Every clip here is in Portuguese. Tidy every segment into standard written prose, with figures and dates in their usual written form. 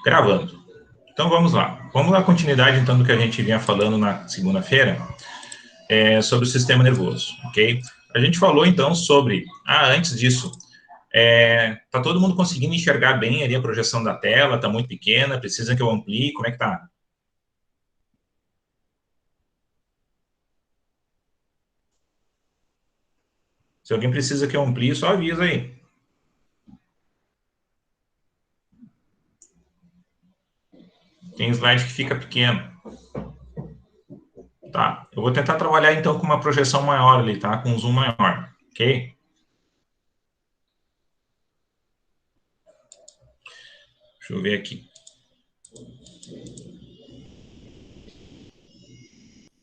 Gravando. Então, vamos lá. Vamos dar continuidade, então, do que a gente vinha falando na segunda-feira, sobre o sistema nervoso, ok? A gente falou, então, sobre... antes disso, tá todo mundo conseguindo enxergar bem ali a projeção da tela? Tá muito pequena? Precisa que eu amplie? Como é que tá? Se alguém precisa que eu amplie, só avisa aí. Tem slide que fica pequeno. Tá, eu vou tentar trabalhar, então, com uma projeção maior ali, tá? Com um zoom maior, ok? Deixa eu ver aqui.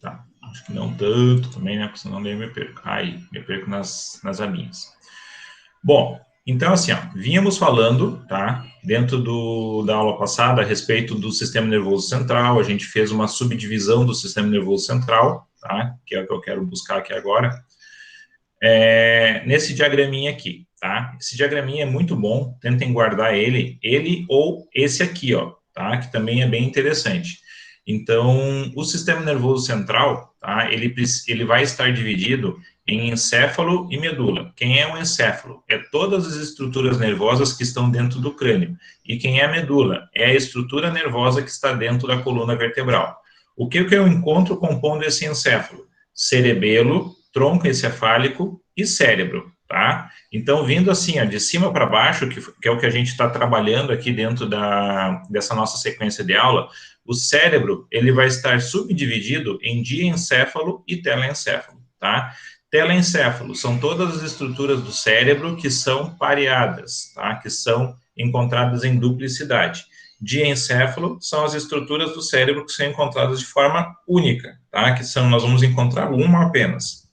Tá, acho que não tanto também, né? Porque senão daí eu me perco. Aí, me perco nas abinhas. Bom, então assim, ó, vínhamos falando, tá? Dentro da aula passada a respeito do sistema nervoso central, a gente fez uma subdivisão do sistema nervoso central, tá? Que é o que eu quero buscar aqui agora. Nesse diagraminha aqui, tá? Esse diagraminha é muito bom, tentem guardar ele ou esse aqui, ó, tá? Que também é bem interessante. Então, o sistema nervoso central, tá? Ele vai estar dividido em encéfalo e medula. Quem é o encéfalo? É todas as estruturas nervosas que estão dentro do crânio. E quem é a medula? É a estrutura nervosa que está dentro da coluna vertebral. O que eu encontro compondo esse encéfalo? Cerebelo, tronco encefálico e cérebro, tá? Então, vindo assim, ó, de cima para baixo, que é o que a gente está trabalhando aqui dentro dessa nossa sequência de aula, o cérebro, ele vai estar subdividido em diencéfalo e telencéfalo, tá? Telencéfalo são todas as estruturas do cérebro que são pareadas, tá? Que são encontradas em duplicidade. Diencéfalo são as estruturas do cérebro que são encontradas de forma única, tá? Nós vamos encontrar uma apenas.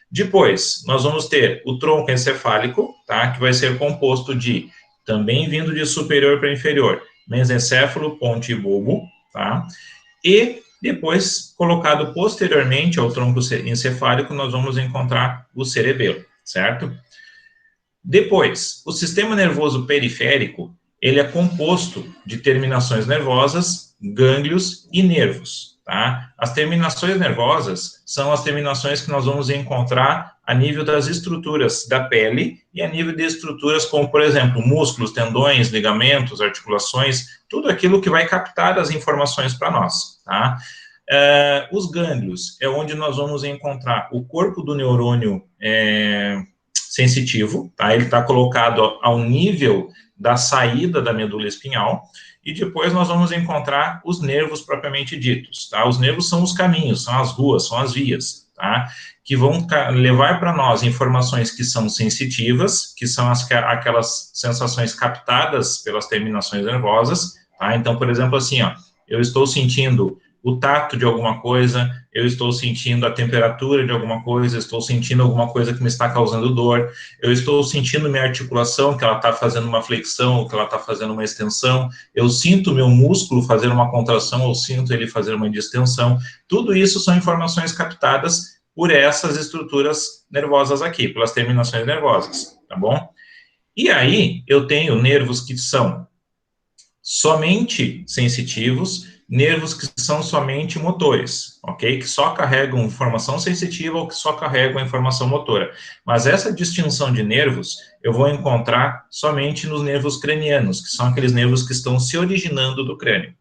Depois, nós vamos ter o tronco encefálico, tá? Que vai ser composto de, também vindo de superior para inferior, mesencéfalo, ponte e bulbo, tá? E depois, colocado posteriormente ao tronco encefálico, nós vamos encontrar o cerebelo, certo? Depois, o sistema nervoso periférico, ele é composto de terminações nervosas, gânglios e nervos, tá? As terminações nervosas são as terminações que nós vamos encontrar a nível das estruturas da pele e a nível de estruturas como, por exemplo, músculos, tendões, ligamentos, articulações, tudo aquilo que vai captar as informações para nós, tá? Os gânglios é onde nós vamos encontrar o corpo do neurônio sensitivo, tá? Ele está colocado ao nível da saída da medula espinhal, e depois nós vamos encontrar os nervos propriamente ditos, tá? Os nervos são os caminhos, são as ruas, são as vias, tá? Que vão levar para nós informações que são sensitivas, que são aquelas sensações captadas pelas terminações nervosas, tá? Então, por exemplo, assim, ó, eu estou sentindo o tato de alguma coisa, eu estou sentindo a temperatura de alguma coisa, estou sentindo alguma coisa que me está causando dor, eu estou sentindo minha articulação, que ela está fazendo uma flexão, ou que ela está fazendo uma extensão, eu sinto meu músculo fazer uma contração, ou sinto ele fazer uma distensão, tudo isso são informações captadas por essas estruturas nervosas aqui, pelas terminações nervosas, tá bom? E aí, eu tenho nervos que são somente sensitivos, nervos que são somente motores, ok? Que só carregam informação sensitiva ou que só carregam informação motora. Mas essa distinção de nervos eu vou encontrar somente nos nervos cranianos, que são aqueles nervos que estão se originando do crânio.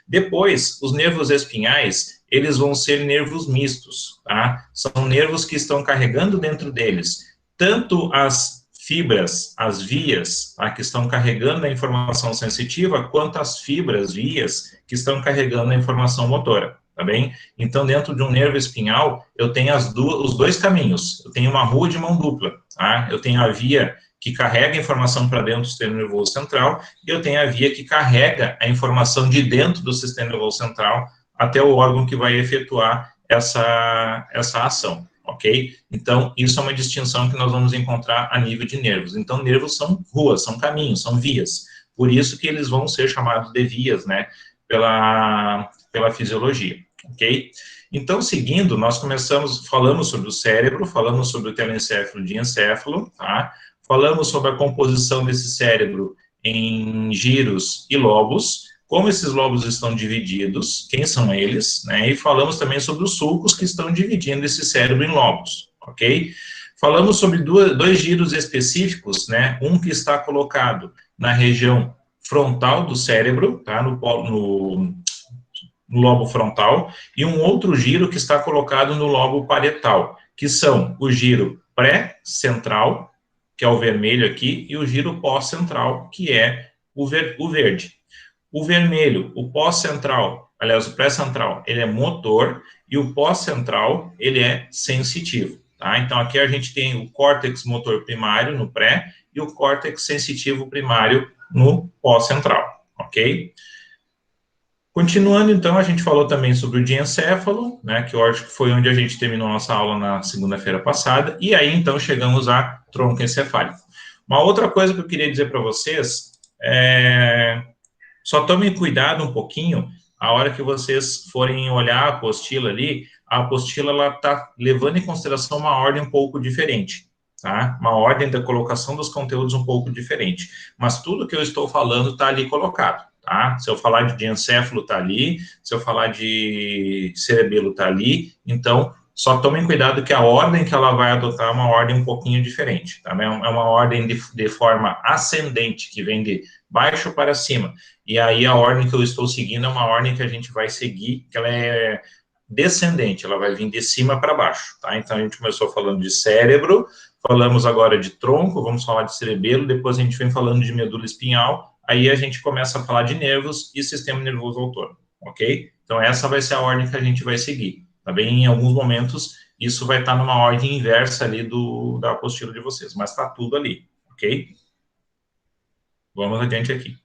Depois, os nervos espinhais, eles vão ser nervos mistos, tá? São nervos que estão carregando dentro deles tanto as fibras, as vias, tá, que estão carregando a informação sensitiva, quanto as fibras, vias, que estão carregando a informação motora, tá bem? Então, dentro de um nervo espinhal, eu tenho os dois caminhos. Eu tenho uma rua de mão dupla, tá? Eu tenho a via que carrega a informação para dentro do sistema nervoso central, e eu tenho a via que carrega a informação de dentro do sistema nervoso central até o órgão que vai efetuar essa ação. Ok? Então, isso é uma distinção que nós vamos encontrar a nível de nervos. Então, nervos são ruas, são caminhos, são vias. Por isso que eles vão ser chamados de vias, né? Pela fisiologia, ok? Então, seguindo, nós falamos sobre o cérebro, falamos sobre o telencéfalo e diencéfalo, tá? Falamos sobre a composição desse cérebro em giros e lobos, como esses lobos estão divididos, quem são eles, né? E falamos também sobre os sulcos que estão dividindo esse cérebro em lobos, ok? Falamos sobre dois giros específicos, né? Um que está colocado na região frontal do cérebro, tá? No lobo frontal, e um outro giro que está colocado no lobo parietal, que são o giro pré-central, que é o vermelho aqui, e o giro pós-central, que é o verde. O vermelho, o pós-central, aliás, o pré-central, ele é motor, e o pós-central, ele é sensitivo, tá? Então, aqui a gente tem o córtex motor primário no pré, e o córtex sensitivo primário no pós-central, ok? Continuando, então, a gente falou também sobre o diencéfalo, né, que eu acho que foi onde a gente terminou a nossa aula na segunda-feira passada, e aí, então, chegamos a tronco encefálico. Uma outra coisa que eu queria dizer para vocês só tomem cuidado um pouquinho, a hora que vocês forem olhar a apostila ali, a apostila, ela está levando em consideração uma ordem um pouco diferente, tá? Uma ordem da colocação dos conteúdos um pouco diferente, mas tudo que eu estou falando está ali colocado. Tá? Se eu falar de diencéfalo, está ali. Se eu falar de cerebelo, está ali. Então, só tomem cuidado que a ordem que ela vai adotar é uma ordem um pouquinho diferente. Tá? É uma ordem de forma ascendente, que vem de baixo para cima. E aí, a ordem que eu estou seguindo é uma ordem que a gente vai seguir, que ela é descendente, ela vai vir de cima para baixo. Tá? Então, a gente começou falando de cérebro, falamos agora de tronco, vamos falar de cerebelo, depois a gente vem falando de medula espinhal, aí a gente começa a falar de nervos e sistema nervoso autônomo, ok? Então, essa vai ser a ordem que a gente vai seguir, tá bem? Em alguns momentos, isso vai estar numa ordem inversa ali da apostila de vocês, mas está tudo ali, ok? Vamos adiante aqui.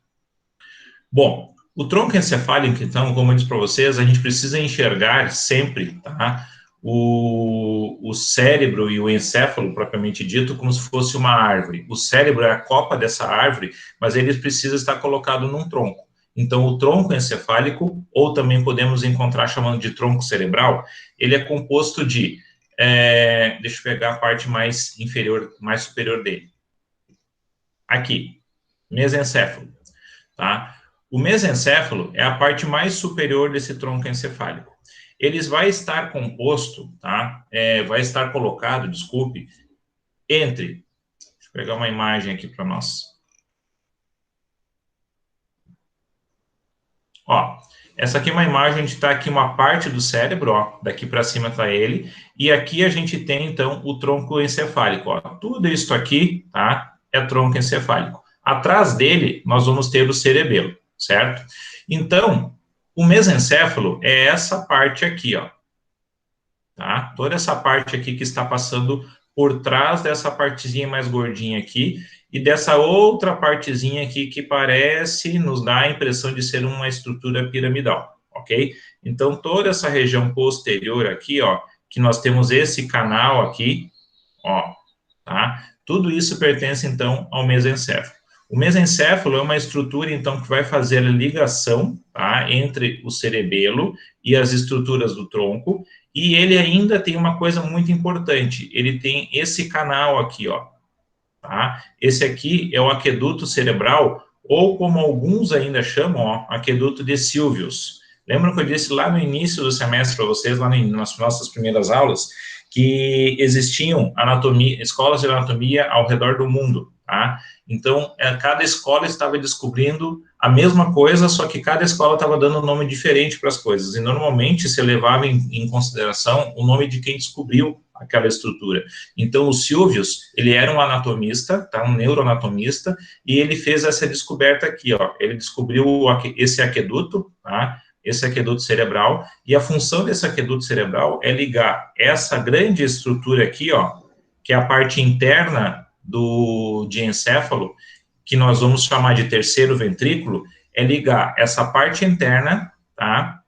Bom, o tronco encefálico, então, como eu disse para vocês, a gente precisa enxergar sempre, tá? O cérebro e o encéfalo, propriamente dito, como se fosse uma árvore. O cérebro é a copa dessa árvore, mas ele precisa estar colocado num tronco. Então, o tronco encefálico, ou também podemos encontrar chamando de tronco cerebral, ele é composto de, deixa eu pegar a parte mais inferior, mais superior dele. Aqui, mesencéfalo, tá? O mesencéfalo é a parte mais superior desse tronco encefálico. Ele vai estar composto, tá? Vai estar colocado, desculpe, entre... Deixa eu pegar uma imagem aqui para nós. Ó, essa aqui é uma imagem onde está aqui uma parte do cérebro, ó, daqui para cima está ele, e aqui a gente tem, então, o tronco encefálico, ó. Tudo isso aqui, tá? É tronco encefálico. Atrás dele, nós vamos ter o cerebelo, certo? Então, o mesencéfalo é essa parte aqui, ó. Tá? Toda essa parte aqui que está passando por trás dessa partezinha mais gordinha aqui e dessa outra partezinha aqui que parece, nos dá a impressão de ser uma estrutura piramidal, ok? Então, toda essa região posterior aqui, ó, que nós temos esse canal aqui, ó, tá? Tudo isso pertence, então, ao mesencéfalo. O mesencéfalo é uma estrutura, então, que vai fazer a ligação, tá, entre o cerebelo e as estruturas do tronco, e ele ainda tem uma coisa muito importante, ele tem esse canal aqui, ó, tá? Esse aqui é o aqueduto cerebral, ou como alguns ainda chamam, ó, aqueduto de Sylvius. Lembram que eu disse lá no início do semestre para vocês, lá nas nossas primeiras aulas, que existiam escolas de anatomia ao redor do mundo, tá? Então, cada escola estava descobrindo a mesma coisa, só que cada escola estava dando um nome diferente para as coisas, e normalmente se levava em consideração o nome de quem descobriu aquela estrutura. Então, o Sylvius, ele era um anatomista, tá? Um neuroanatomista, e ele fez essa descoberta aqui, ó, ele descobriu esse aqueduto, tá? Esse aqueduto cerebral, e a função desse aqueduto cerebral é ligar essa grande estrutura aqui, ó, que é a parte interna do diencéfalo, que nós vamos chamar de terceiro ventrículo, é ligar essa parte interna, tá,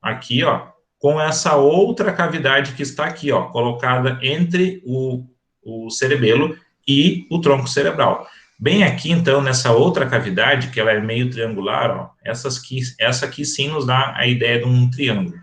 aqui, ó, com essa outra cavidade que está aqui, ó, colocada entre o cerebelo e o tronco cerebral. Bem aqui, então, nessa outra cavidade, que ela é meio triangular, ó, essa aqui sim nos dá a ideia de um triângulo.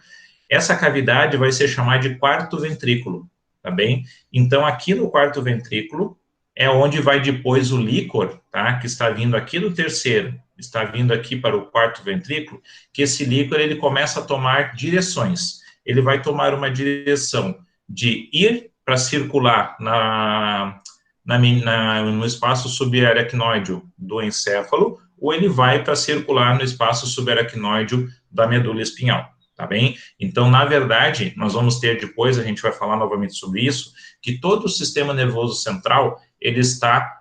Essa cavidade vai ser chamada de quarto ventrículo, tá bem? Então, aqui no quarto ventrículo é onde vai depois o líquor, tá? Que está vindo aqui do terceiro, está vindo aqui para o quarto ventrículo, que esse líquor ele começa a tomar direções. Ele vai tomar uma direção de ir para circular no espaço subaracnoide do encéfalo, ou ele vai para circular no espaço subaracnoide da medula espinhal, tá bem? Então, na verdade, nós vamos ter depois, a gente vai falar novamente sobre isso, que todo o sistema nervoso central, ele está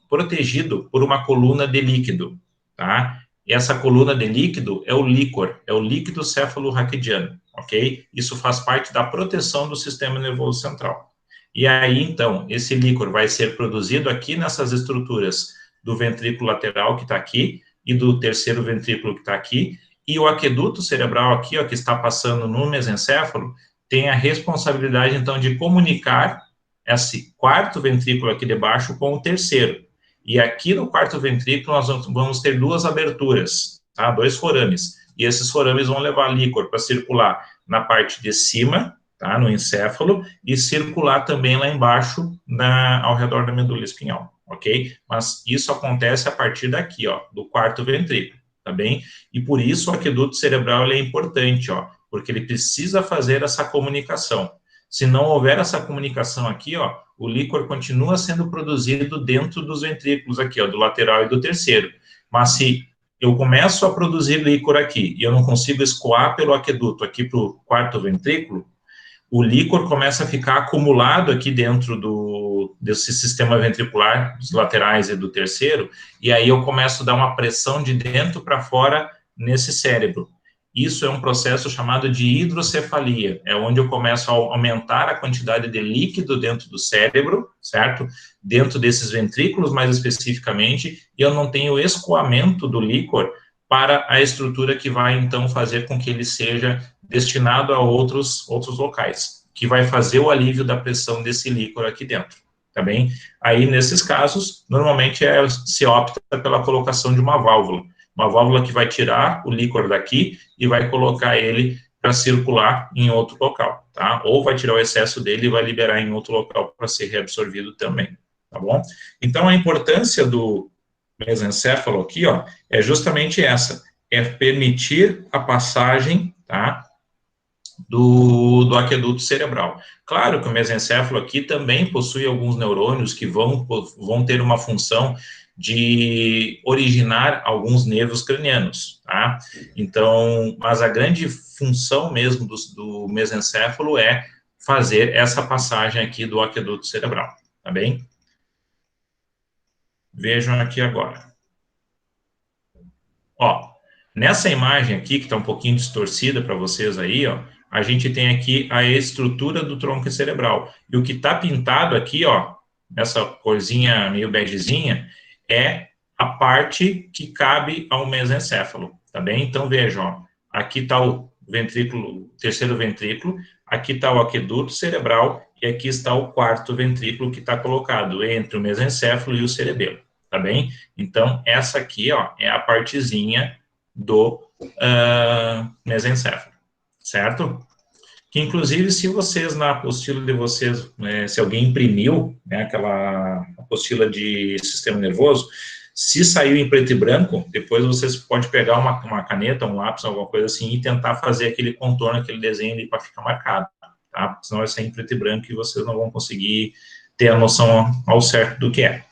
protegido por uma coluna de líquido, tá? E essa coluna de líquido é o líquor, é o líquido cefalorraquidiano, ok? Isso faz parte da proteção do sistema nervoso central. E aí, então, esse líquor vai ser produzido aqui nessas estruturas do ventrículo lateral, que está aqui, e do terceiro ventrículo, que está aqui, e o aqueduto cerebral aqui, ó, que está passando no mesencéfalo, tem a responsabilidade, então, de comunicar esse quarto ventrículo aqui de baixo com o terceiro. E aqui no quarto ventrículo, nós vamos ter duas aberturas, tá? 2 forames. E esses forames vão levar líquor para circular na parte de cima, tá? No encéfalo, e circular também lá embaixo, ao redor da medula espinhal, ok? Mas isso acontece a partir daqui, ó, do quarto ventrículo, tá bem? E por isso o aqueduto cerebral ele é importante, ó, porque ele precisa fazer essa comunicação. Se não houver essa comunicação aqui, ó, o líquor continua sendo produzido dentro dos ventrículos aqui, ó, do lateral e do terceiro. Mas se eu começo a produzir líquor aqui e eu não consigo escoar pelo aqueduto aqui para o quarto ventrículo, o líquor começa a ficar acumulado aqui dentro desse sistema ventricular, dos laterais e do terceiro, e aí eu começo a dar uma pressão de dentro para fora nesse cérebro. Isso é um processo chamado de hidrocefalia, é onde eu começo a aumentar a quantidade de líquido dentro do cérebro, certo? Dentro desses ventrículos, mais especificamente, e eu não tenho escoamento do líquor para a estrutura que vai, então, fazer com que ele seja destinado a outros locais, que vai fazer o alívio da pressão desse líquor aqui dentro, tá bem? Aí, nesses casos, normalmente se opta pela colocação de uma válvula que vai tirar o líquor daqui e vai colocar ele para circular em outro local, tá? Ou vai tirar o excesso dele e vai liberar em outro local para ser reabsorvido também, tá bom? Então, a importância do mesencéfalo aqui, ó, é justamente essa, é permitir a passagem, tá, do aqueduto cerebral. Claro que o mesencéfalo aqui também possui alguns neurônios que vão ter uma função de originar alguns nervos cranianos, tá? Então, mas a grande função mesmo do mesencéfalo é fazer essa passagem aqui do aqueduto cerebral, tá bem? Vejam aqui agora. Ó, nessa imagem aqui, que está um pouquinho distorcida para vocês aí, ó, a gente tem aqui a estrutura do tronco cerebral. E o que está pintado aqui, ó, essa corzinha meio begezinha, é a parte que cabe ao mesencéfalo, tá bem? Então, vejam, ó, aqui está o ventrículo, terceiro ventrículo, aqui está o aqueduto cerebral, e aqui está o quarto ventrículo que está colocado entre o mesencéfalo e o cerebelo, tá bem? Então, essa aqui, ó, é a partezinha do mesencéfalo, certo? Que, inclusive, se vocês, na apostila de vocês, se alguém imprimiu, né, aquela apostila de sistema nervoso, se saiu em preto e branco, depois vocês podem pegar uma caneta, um lápis, alguma coisa assim, e tentar fazer aquele contorno, aquele desenho ali para ficar marcado, tá? Senão vai sair em preto e branco e vocês não vão conseguir ter a noção ao certo do que é.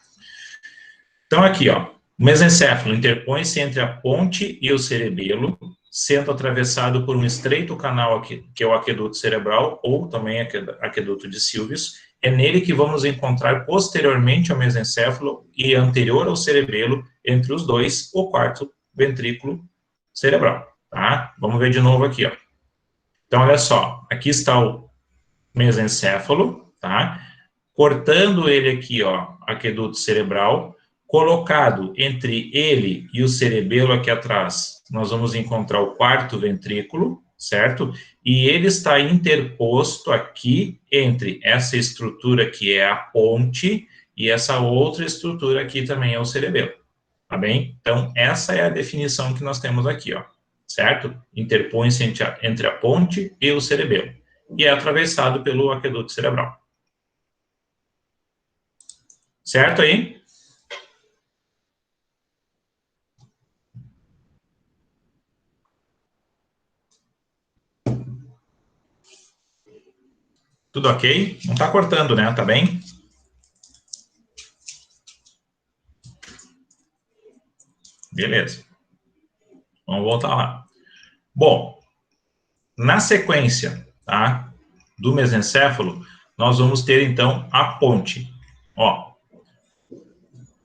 Então, aqui, ó, o mesencéfalo interpõe-se entre a ponte e o cerebelo, sendo atravessado por um estreito canal aqui, que é o aqueduto cerebral, ou também aqueduto de Sylvius. É nele que vamos encontrar posteriormente ao mesencéfalo e anterior ao cerebelo, entre os dois, o quarto ventrículo cerebral, tá? Vamos ver de novo aqui, ó. Então, olha só, aqui está o mesencéfalo, tá? Cortando ele aqui, ó, aqueduto cerebral, colocado entre ele e o cerebelo aqui atrás, nós vamos encontrar o quarto ventrículo, certo? E ele está interposto aqui entre essa estrutura que é a ponte e essa outra estrutura aqui também é o cerebelo, tá bem? Então, essa é a definição que nós temos aqui, ó, certo? Interpõe-se entre a ponte e o cerebelo e é atravessado pelo aqueduto cerebral. Certo aí? Tudo ok? Não está cortando, né? Tá bem? Beleza. Vamos voltar lá. Bom, na sequência, tá, do mesencéfalo, nós vamos ter, então, a ponte. Ó,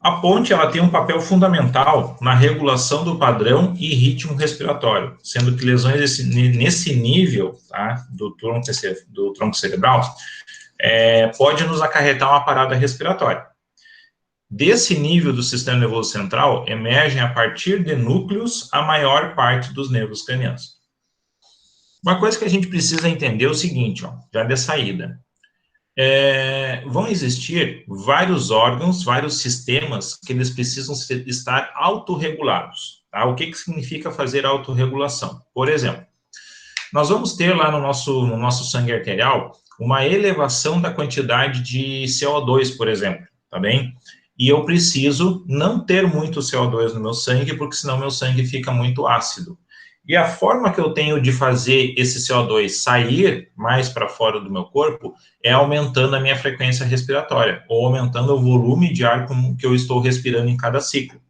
a ponte, ela tem um papel fundamental na regulação do padrão e ritmo respiratório, sendo que lesões nesse nível, tá, do tronco cerebral, pode nos acarretar uma parada respiratória. Desse nível do sistema nervoso central, emergem a partir de núcleos a maior parte dos nervos cranianos. Uma coisa que a gente precisa entender é o seguinte, ó, já de saída. Vão existir vários órgãos, vários sistemas que eles precisam estar autorregulados. Tá? O que significa fazer autorregulação? Por exemplo, nós vamos ter lá no nosso sangue arterial uma elevação da quantidade de CO2, por exemplo, tá bem? E eu preciso não ter muito CO2 no meu sangue, porque senão meu sangue fica muito ácido. E a forma que eu tenho de fazer esse CO2 sair mais para fora do meu corpo é aumentando a minha frequência respiratória, ou aumentando o volume de ar que eu estou respirando em cada ciclo.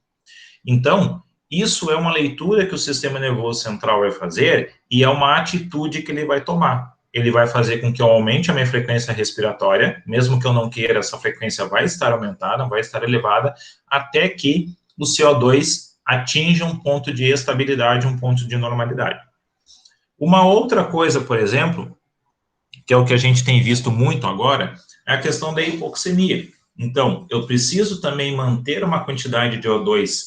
Então, isso é uma leitura que o sistema nervoso central vai fazer e é uma atitude que ele vai tomar. Ele vai fazer com que eu aumente a minha frequência respiratória, mesmo que eu não queira, essa frequência vai estar aumentada, vai estar elevada, até que o CO2 atinja um ponto de estabilidade, um ponto de normalidade. Uma outra coisa, por exemplo, que é o que a gente tem visto muito agora, é a questão da hipoxemia. Então, eu preciso também manter uma quantidade de O2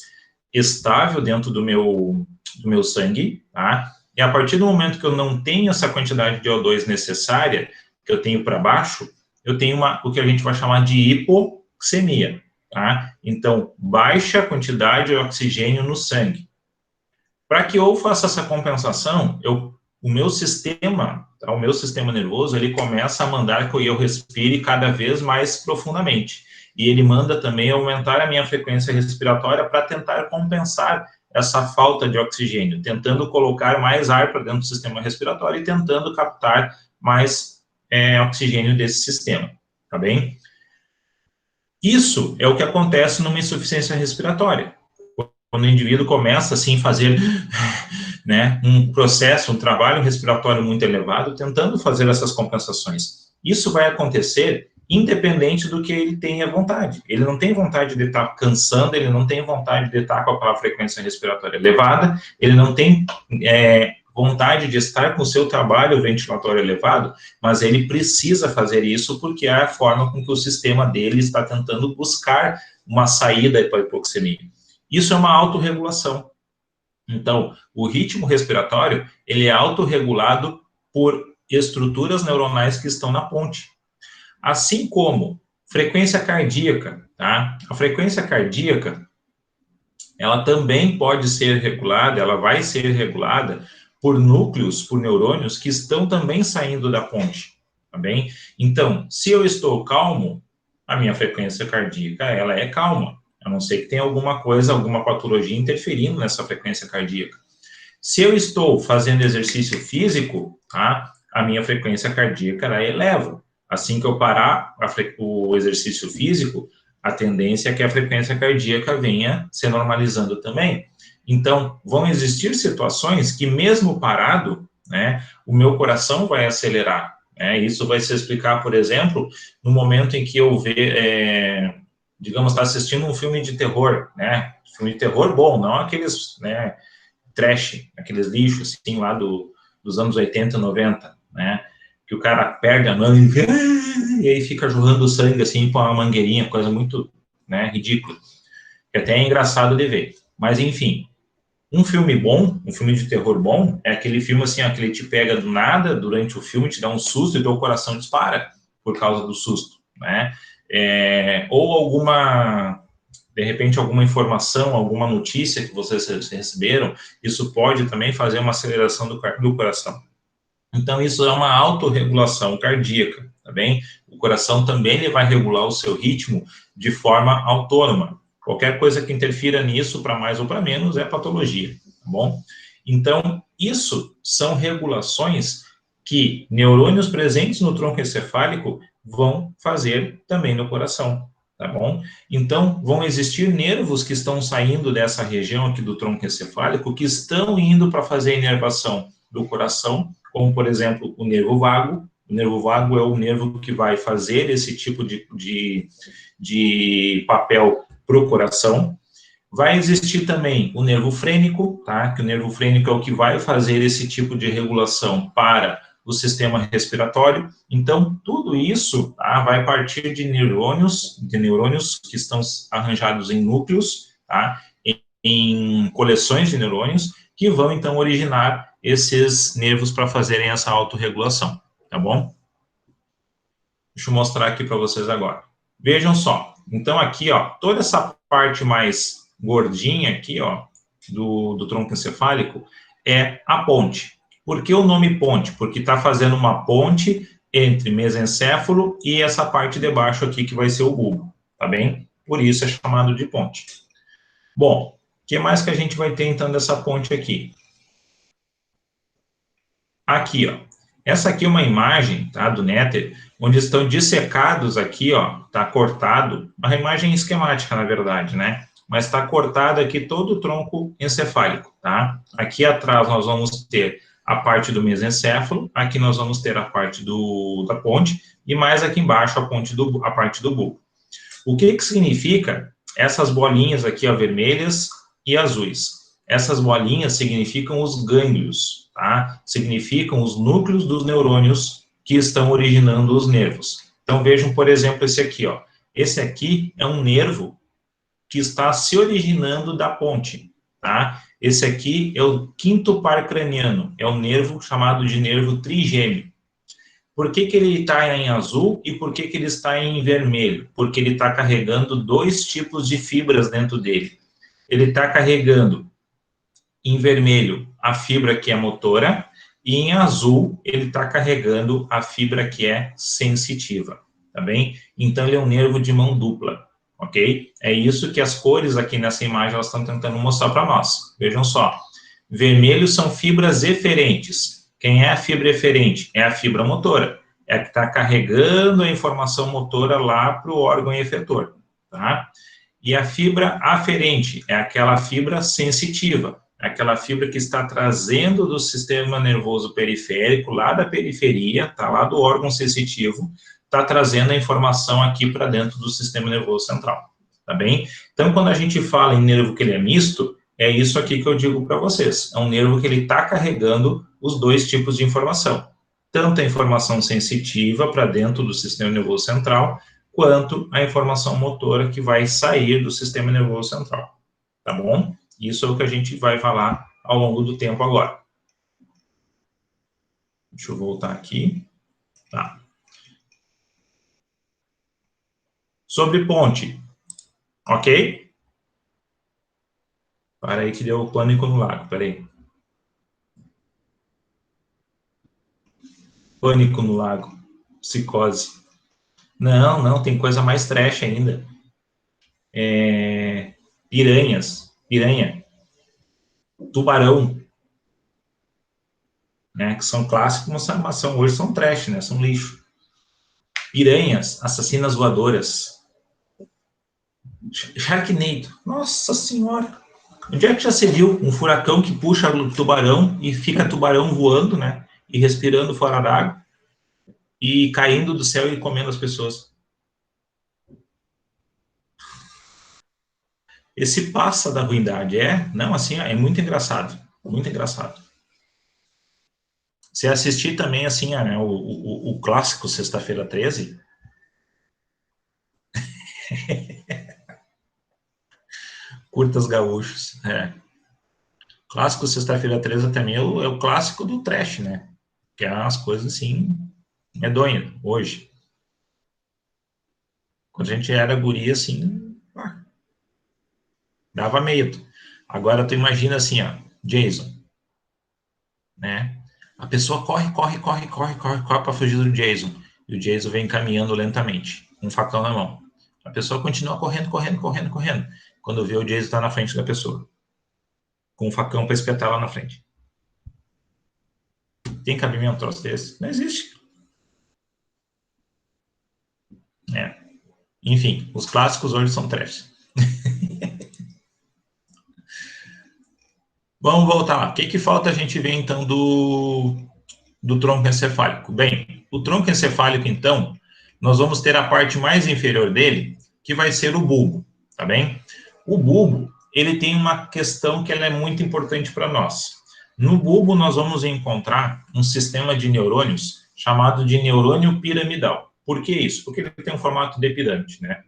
estável dentro do meu sangue, tá? E a partir do momento que eu não tenho essa quantidade de O2 necessária, que eu tenho para baixo, eu tenho o que a gente vai chamar de hipoxemia, tá? Então, baixa quantidade de oxigênio no sangue. Para que eu faça essa compensação, o meu sistema nervoso, ele começa a mandar que eu respire cada vez mais profundamente. E ele manda também aumentar a minha frequência respiratória para tentar compensar essa falta de oxigênio, tentando colocar mais ar para dentro do sistema respiratório e tentando captar mais oxigênio desse sistema, tá bem? Isso é o que acontece numa insuficiência respiratória. Quando o indivíduo começa, assim, a fazer, né, um processo, um trabalho respiratório muito elevado, tentando fazer essas compensações. Isso vai acontecer independente do que ele tenha vontade. Ele não tem vontade de estar cansando, ele não tem vontade de estar com aquela frequência respiratória elevada, ele não tem vontade de estar com o seu trabalho ventilatório elevado, mas ele precisa fazer isso porque é a forma com que o sistema dele está tentando buscar uma saída para a hipoxemia. Isso é uma autorregulação. Então, o ritmo respiratório, ele é autorregulado por estruturas neuronais que estão na ponte. Assim como frequência cardíaca, tá? A frequência cardíaca, ela também pode ser regulada, ela vai ser regulada por núcleos, por neurônios que estão também saindo da ponte, tá bem? Então, se eu estou calmo, a minha frequência cardíaca, ela é calma, a não ser que tenha alguma coisa, alguma patologia interferindo nessa frequência cardíaca. Se eu estou fazendo exercício físico, tá? A minha frequência cardíaca, ela eleva. Assim que eu parar o exercício físico, a tendência é que a frequência cardíaca venha se normalizando também. Então, vão existir situações que, mesmo parado, né, o meu coração vai acelerar. Né? Isso vai se explicar, por exemplo, no momento em que eu digamos, está assistindo um filme de terror, né? Filme de terror bom, não aqueles, né, trash, aqueles lixos, assim, lá dos anos 80, 90, né? Que o cara perde a mão e aí fica jorrando sangue, assim, com uma mangueirinha, coisa muito, né, ridícula. Que até é engraçado de ver. Mas, enfim, um filme bom, um filme de terror bom, é aquele filme, assim, ó, que ele te pega do nada durante o filme, te dá um susto e teu coração dispara por causa do susto, né? Ou de repente, alguma informação, alguma notícia que vocês receberam, isso pode também fazer uma aceleração do coração. Então, isso é uma autorregulação cardíaca, tá bem? O coração também ele vai regular o seu ritmo de forma autônoma. Qualquer coisa que interfira nisso, para mais ou para menos, é patologia, tá bom? Então, isso são regulações que neurônios presentes no tronco encefálico vão fazer também no coração, tá bom? Então, vão existir nervos que estão saindo dessa região aqui do tronco encefálico, que estão indo para fazer a inervação do coração, como, por exemplo, o nervo vago. O nervo vago é o nervo que vai fazer esse tipo de papel para o coração. Vai existir também o nervo frênico, tá? Que o nervo frênico é o que vai fazer esse tipo de regulação para o sistema respiratório. Então, tudo isso, tá, vai partir de neurônios que estão arranjados em núcleos, tá? Em coleções de neurônios, que vão, então, originar esses nervos para fazerem essa autorregulação, tá bom? Deixa eu mostrar aqui para vocês agora. Vejam só. Então, aqui, ó, toda essa parte mais gordinha aqui, ó, do tronco encefálico, é a ponte. Por que o nome ponte? Porque está fazendo uma ponte entre mesencéfalo e essa parte de baixo aqui, que vai ser o bulbo, tá bem? Por isso é chamado de ponte. Bom, o que mais que a gente vai ter, então, dessa ponte aqui? Aqui, ó. Essa aqui é uma imagem, tá, do Néter, onde estão dissecados aqui, ó, tá cortado, uma imagem esquemática, na verdade, né? Mas está cortado aqui todo o tronco encefálico, tá? Aqui atrás nós vamos ter a parte do mesencéfalo, aqui nós vamos ter a parte da ponte, e mais aqui embaixo a parte do bulbo. O que significa essas bolinhas aqui, ó, vermelhas e azuis? Essas bolinhas significam os gânglios, tá? Significam os núcleos dos neurônios que estão originando os nervos. Então, vejam, por exemplo, esse aqui, ó. Esse aqui é um nervo que está se originando da ponte, tá? Esse aqui é o quinto par craniano, é um nervo chamado de nervo trigêmeo. Por que ele está em azul e por que ele está em vermelho? Porque ele está carregando dois tipos de fibras dentro dele. Ele está carregando em vermelho a fibra que é motora e em azul ele está carregando a fibra que é sensitiva, tá bem? Então ele é um nervo de mão dupla, ok? É isso que as cores aqui nessa imagem elas estão tentando mostrar para nós. Vejam só, vermelho são fibras eferentes. Quem é a fibra eferente? É a fibra motora. É a que está carregando a informação motora lá para o órgão efetor, tá? E a fibra aferente é aquela fibra sensitiva, aquela fibra que está trazendo do sistema nervoso periférico, lá da periferia, tá, lá do órgão sensitivo, está trazendo a informação aqui para dentro do sistema nervoso central, tá bem? Então, quando a gente fala em nervo que ele é misto, é isso aqui que eu digo para vocês, é um nervo que ele está carregando os dois tipos de informação, tanto a informação sensitiva para dentro do sistema nervoso central, quanto a informação motora que vai sair do sistema nervoso central, tá bom? Isso é o que a gente vai falar ao longo do tempo agora. Deixa eu voltar aqui. Tá. Sobre ponte, ok? Para aí que deu pânico no lago, peraí. Pânico no lago, psicose. Não, tem coisa mais trash ainda. Piranha, tubarão, né, que são clássicos, mas hoje são trash, né, são lixo. Piranhas, assassinas voadoras. Sharknado, nossa senhora. Onde é que já se viu um furacão que puxa o tubarão e fica tubarão voando, né, e respirando fora d'água, e caindo do céu e comendo as pessoas? Esse passa da ruindade, não, assim, é muito engraçado, muito engraçado. Se assistir também, assim, né, o clássico Sexta-feira 13, Curtas Gaúchos, Clássico Sexta-feira 13 também é o clássico do trash, né? Que é umas coisas, assim, medonhas, hoje. Quando a gente era guri, assim, dava medo. Agora, tu imagina assim, ó, Jason, né? A pessoa corre para fugir do Jason. E o Jason vem caminhando lentamente, com um facão na mão. A pessoa continua correndo. Quando vê, o Jason está na frente da pessoa, com um facão para espetar lá na frente. Tem cabimento um troço desse? Não existe. Enfim, os clássicos hoje são trash. Vamos voltar lá. O que falta a gente ver, então, do tronco encefálico? Bem, o tronco encefálico, então, nós vamos ter a parte mais inferior dele, que vai ser o bulbo, tá bem? O bulbo, ele tem uma questão que ela é muito importante para nós. No bulbo, nós vamos encontrar um sistema de neurônios chamado de neurônio piramidal. Por que isso? Porque ele tem um formato de pirâmide, né?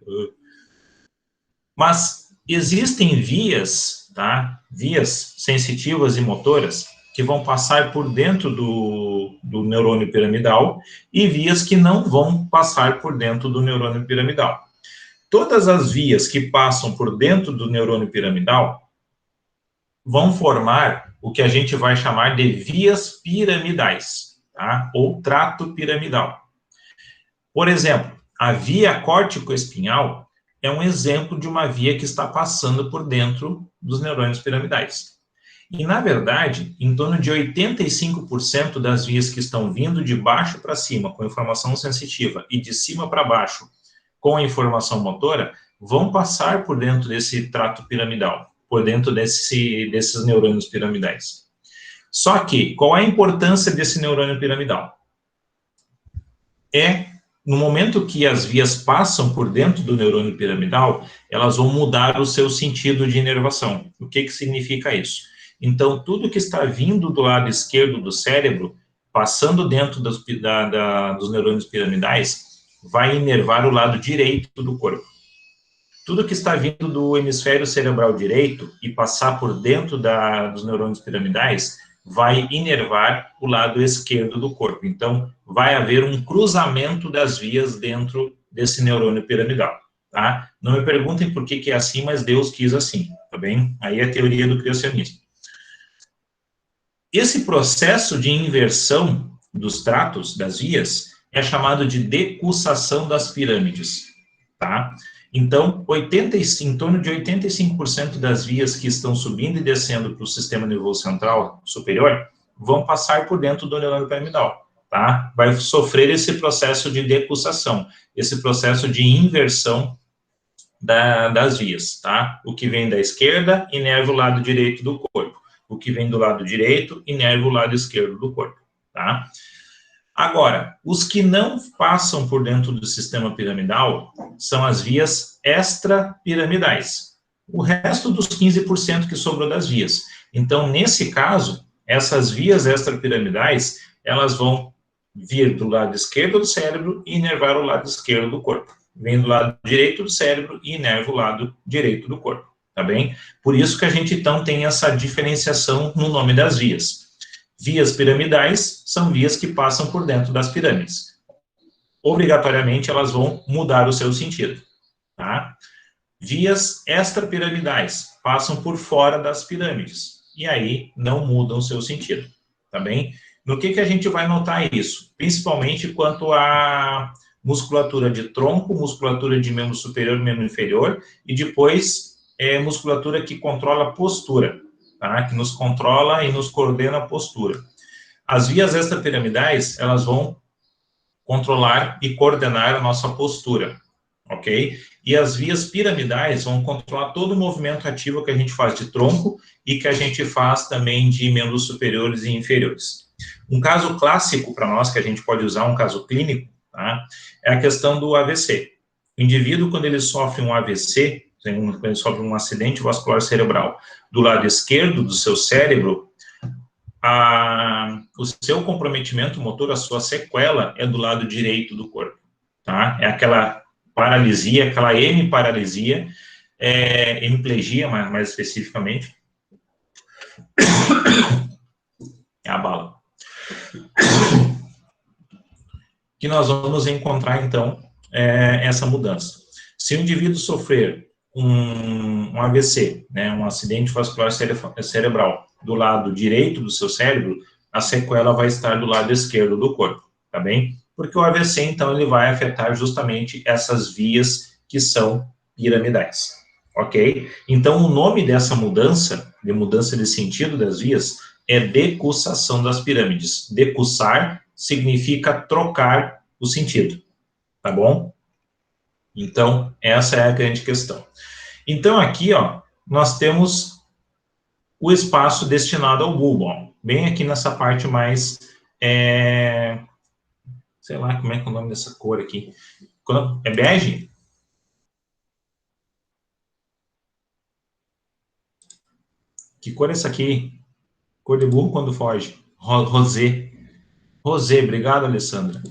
Mas existem vias, tá? Vias sensitivas e motoras que vão passar por dentro do neurônio piramidal e vias que não vão passar por dentro do neurônio piramidal. Todas as vias que passam por dentro do neurônio piramidal vão formar o que a gente vai chamar de vias piramidais, tá? Ou trato piramidal. Por exemplo, a via córtico-espinhal é um exemplo de uma via que está passando por dentro dos neurônios piramidais. E, na verdade, em torno de 85% das vias que estão vindo de baixo para cima com informação sensitiva e de cima para baixo com a informação motora vão passar por dentro desse trato piramidal, por dentro desses neurônios piramidais. Só que, qual é a importância desse neurônio piramidal? No momento que as vias passam por dentro do neurônio piramidal, elas vão mudar o seu sentido de inervação. O que significa isso? Então, tudo que está vindo do lado esquerdo do cérebro, passando dentro dos neurônios piramidais, vai inervar o lado direito do corpo. Tudo que está vindo do hemisfério cerebral direito e passar por dentro dos neurônios piramidais vai inervar o lado esquerdo do corpo. Então, vai haver um cruzamento das vias dentro desse neurônio piramidal, tá? Não me perguntem por que é assim, mas Deus quis assim, tá bem? Aí é a teoria do criacionismo. Esse processo de inversão dos tratos, das vias, é chamado de decussação das pirâmides, tá? Então, em torno de 85% das vias que estão subindo e descendo para o sistema nervoso central superior vão passar por dentro do neurônio piramidal, tá? Vai sofrer esse processo de decussação, esse processo de inversão das vias, tá? O que vem da esquerda inerva o lado direito do corpo, o que vem do lado direito inerva o lado esquerdo do corpo, tá? Agora, os que não passam por dentro do sistema piramidal são as vias extrapiramidais. O resto dos 15% que sobrou das vias. Então, nesse caso, essas vias extrapiramidais, elas vão vir do lado esquerdo do cérebro e inervar o lado esquerdo do corpo. Vem do lado direito do cérebro e inerva o lado direito do corpo, tá bem? Por isso que a gente, então, tem essa diferenciação no nome das vias. Vias piramidais são vias que passam por dentro das pirâmides. Obrigatoriamente, elas vão mudar o seu sentido, tá? Vias extrapiramidais passam por fora das pirâmides, e aí não mudam o seu sentido, tá bem? No que a gente vai notar isso? Principalmente quanto à musculatura de tronco, musculatura de membro superior e membro inferior, e depois musculatura que controla a postura, tá? Que nos controla e nos coordena a postura. As vias extrapiramidais, elas vão controlar e coordenar a nossa postura, ok? E as vias piramidais vão controlar todo o movimento ativo que a gente faz de tronco e que a gente faz também de membros superiores e inferiores. Um caso clássico para nós, que a gente pode usar, um caso clínico, tá? É a questão do AVC. O indivíduo, quando ele sofre um AVC, quando ele sofre um acidente vascular cerebral, do lado esquerdo do seu cérebro, o seu comprometimento motor, a sua sequela, é do lado direito do corpo, tá? É aquela paralisia, aquela hemiparalisia, hemiplegia, mais especificamente, é a bala, que nós vamos encontrar, então, essa mudança. Se o indivíduo sofrer um AVC, né, um acidente vascular cerebral, do lado direito do seu cérebro, a sequela vai estar do lado esquerdo do corpo, tá bem? Porque o AVC, então, ele vai afetar justamente essas vias que são piramidais, ok? Então, o nome dessa mudança de sentido das vias, é decussação das pirâmides. Decussar significa trocar o sentido, tá bom? Então, essa é a grande questão. Então, aqui, ó, nós temos o espaço destinado ao bulbo, ó, bem aqui nessa parte mais, sei lá, como é que é o nome dessa cor aqui? É bege? Que cor é essa aqui? Cor de burro quando foge. Rosé. Rosé, obrigado, Alessandra.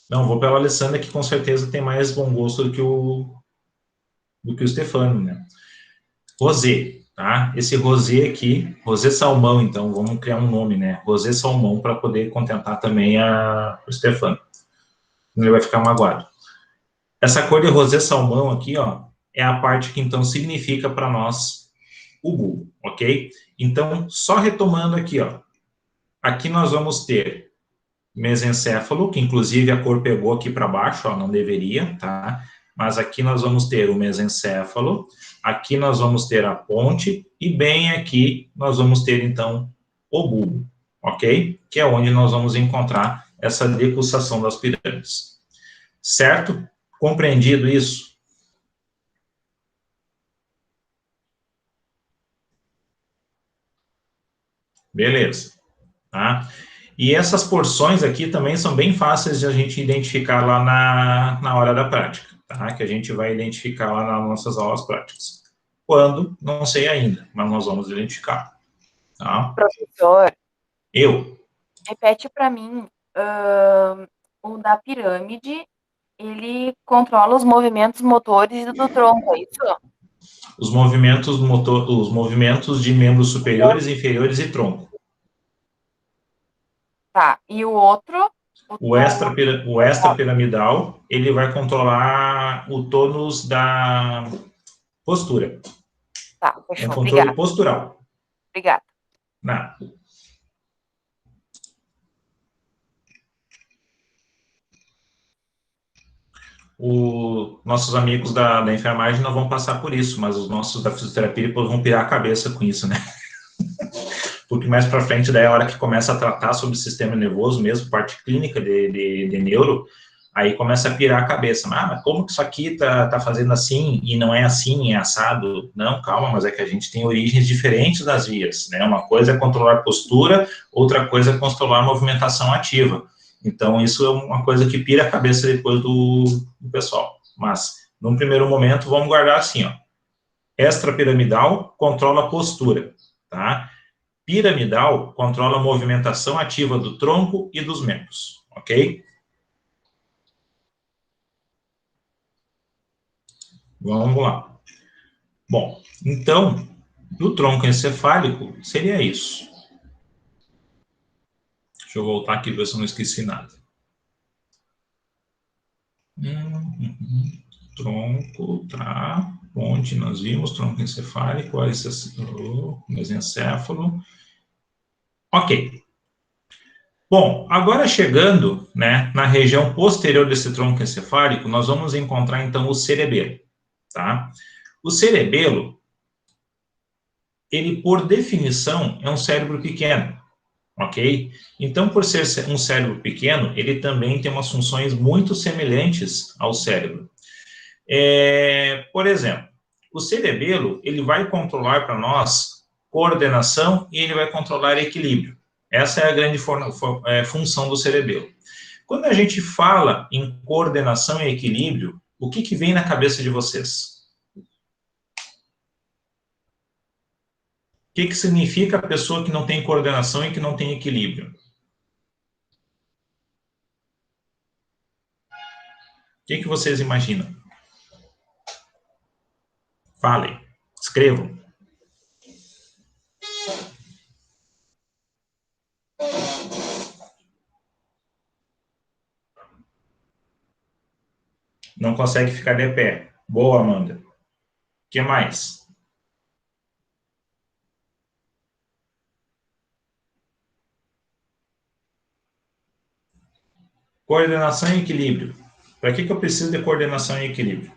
Não, vou pela Alessandra, que com certeza tem mais bom gosto do que o Stefano, né? Rosé, tá? Esse rosé aqui, rosé salmão, então, vamos criar um nome, né? Rosé salmão, para poder contentar também o Stefano. Ele vai ficar magoado. Essa cor de rosé salmão aqui, ó, é a parte que, então, significa para nós o bulbo, ok? Então, só retomando aqui, ó. Aqui nós vamos ter mesencéfalo, que inclusive a cor pegou aqui para baixo, ó, não deveria, tá? Mas aqui nós vamos ter o mesencéfalo, aqui nós vamos ter a ponte, e bem aqui nós vamos ter, então, o bulbo, ok? Que é onde nós vamos encontrar essa decussação das pirâmides. Certo? Compreendido isso? Beleza. Tá? E essas porções aqui também são bem fáceis de a gente identificar lá na hora da prática, tá? Que a gente vai identificar lá nas nossas aulas práticas. Quando? Não sei ainda, mas nós vamos identificar, tá? Professor, Eu. repete para mim, o da pirâmide, ele controla os movimentos motores do tronco, é isso? Os movimentos de membros superiores, inferiores e tronco. Tá, e o outro? O extrapiramidal, ele vai controlar o tônus da postura. Tá, É um fechou, controle obrigada. postural. Obrigada. Nada. Nossos amigos da enfermagem não vão passar por isso, mas os nossos da fisioterapia vão pirar a cabeça com isso, né? Porque mais para frente, daí é a hora que começa a tratar sobre o sistema nervoso mesmo, parte clínica de neuro, aí começa a pirar a cabeça. Mas como que isso aqui tá fazendo assim e não é assim, é assado? Não, calma, mas é que a gente tem origens diferentes das vias, né? Uma coisa é controlar postura, outra coisa é controlar a movimentação ativa. Então, isso é uma coisa que pira a cabeça depois do pessoal. Mas, num primeiro momento, vamos guardar assim, ó. Extrapiramidal controla a postura, tá? Piramidal controla a movimentação ativa do tronco e dos membros, ok? Vamos lá. Bom, então, do tronco encefálico, seria isso. Deixa eu voltar aqui, ver se eu não esqueci nada. Tronco, tá. Ponte, nós vimos, tronco encefálico, mesencéfalo. Ok. Bom, agora chegando, né, na região posterior desse tronco encefálico, nós vamos encontrar, então, o cerebelo, tá? O cerebelo, ele, por definição, é um cérebro pequeno, ok? Então, por ser um cérebro pequeno, ele também tem umas funções muito semelhantes ao cérebro. Por exemplo, o cerebelo, ele vai controlar para nós coordenação e ele vai controlar equilíbrio. Essa é a grande função do cerebelo. Quando a gente fala em coordenação e equilíbrio, o que vem na cabeça de vocês? O que significa a pessoa que não tem coordenação e que não tem equilíbrio? O que vocês imaginam? Falem, escrevam. Não consegue ficar de pé. Boa, Amanda. O que mais? Coordenação e equilíbrio. Para que eu preciso de coordenação e equilíbrio?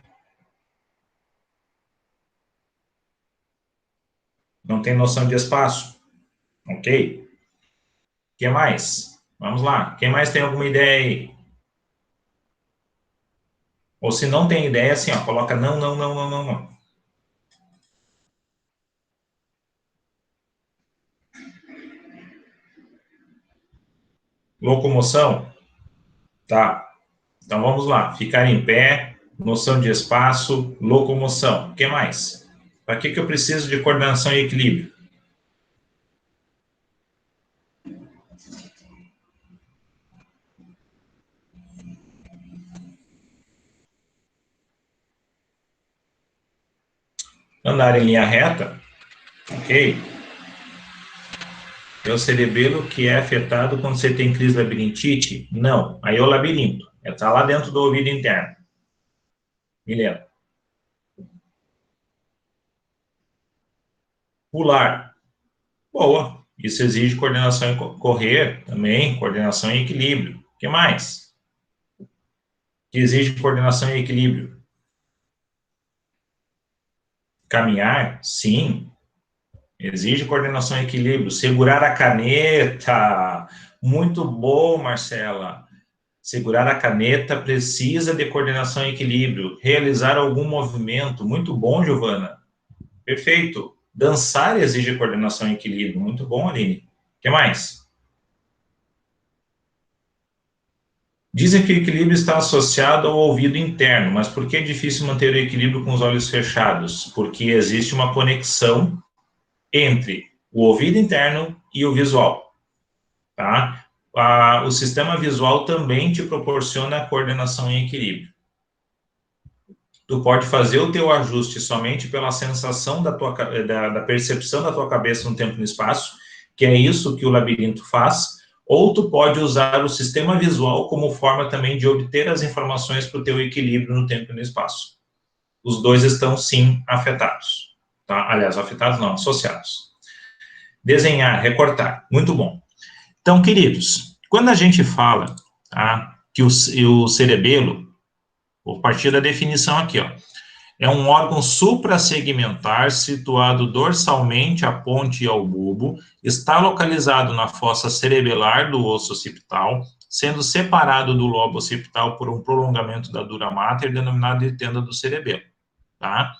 Não tem noção de espaço? Ok? O que mais? Vamos lá. Quem mais tem alguma ideia aí? Ou se não tem ideia, assim, ó, coloca não, não, não, não, não, não. Locomoção? Tá. Então vamos lá. Ficar em pé, noção de espaço, locomoção. O que mais? Para que eu preciso de coordenação e equilíbrio? Andar em linha reta? Ok. É o cerebelo que é afetado quando você tem crise de labirintite? Não. Aí é o labirinto. Está lá dentro do ouvido interno. Milena. Pular. Boa. Isso exige coordenação e correr também, coordenação e equilíbrio. O que mais? Que exige coordenação e equilíbrio. Caminhar? Sim. Exige coordenação e equilíbrio. Segurar a caneta. Muito bom, Marcela. Segurar a caneta precisa de coordenação e equilíbrio. Realizar algum movimento. Muito bom, Giovana. Perfeito. Dançar exige coordenação e equilíbrio. Muito bom, Aline. O que mais? Dizem que o equilíbrio está associado ao ouvido interno, mas por que é difícil manter o equilíbrio com os olhos fechados? Porque existe uma conexão entre o ouvido interno e o visual, tá? O sistema visual também te proporciona coordenação e equilíbrio. Tu pode fazer o teu ajuste somente pela sensação da percepção da tua cabeça no tempo e no espaço, que é isso que o labirinto faz, ou tu pode usar o sistema visual como forma também de obter as informações para o teu equilíbrio no tempo e no espaço. Os dois estão, sim, afetados. Tá? Aliás, afetados não, associados. Desenhar, recortar, muito bom. Então, queridos, quando a gente fala, tá, que o cerebelo, vou partir da definição aqui, ó, é um órgão suprassegmentar situado dorsalmente à ponte e ao bulbo, está localizado na fossa cerebelar do osso occipital, sendo separado do lobo occipital por um prolongamento da dura mater, denominado de tenda do cerebelo, tá?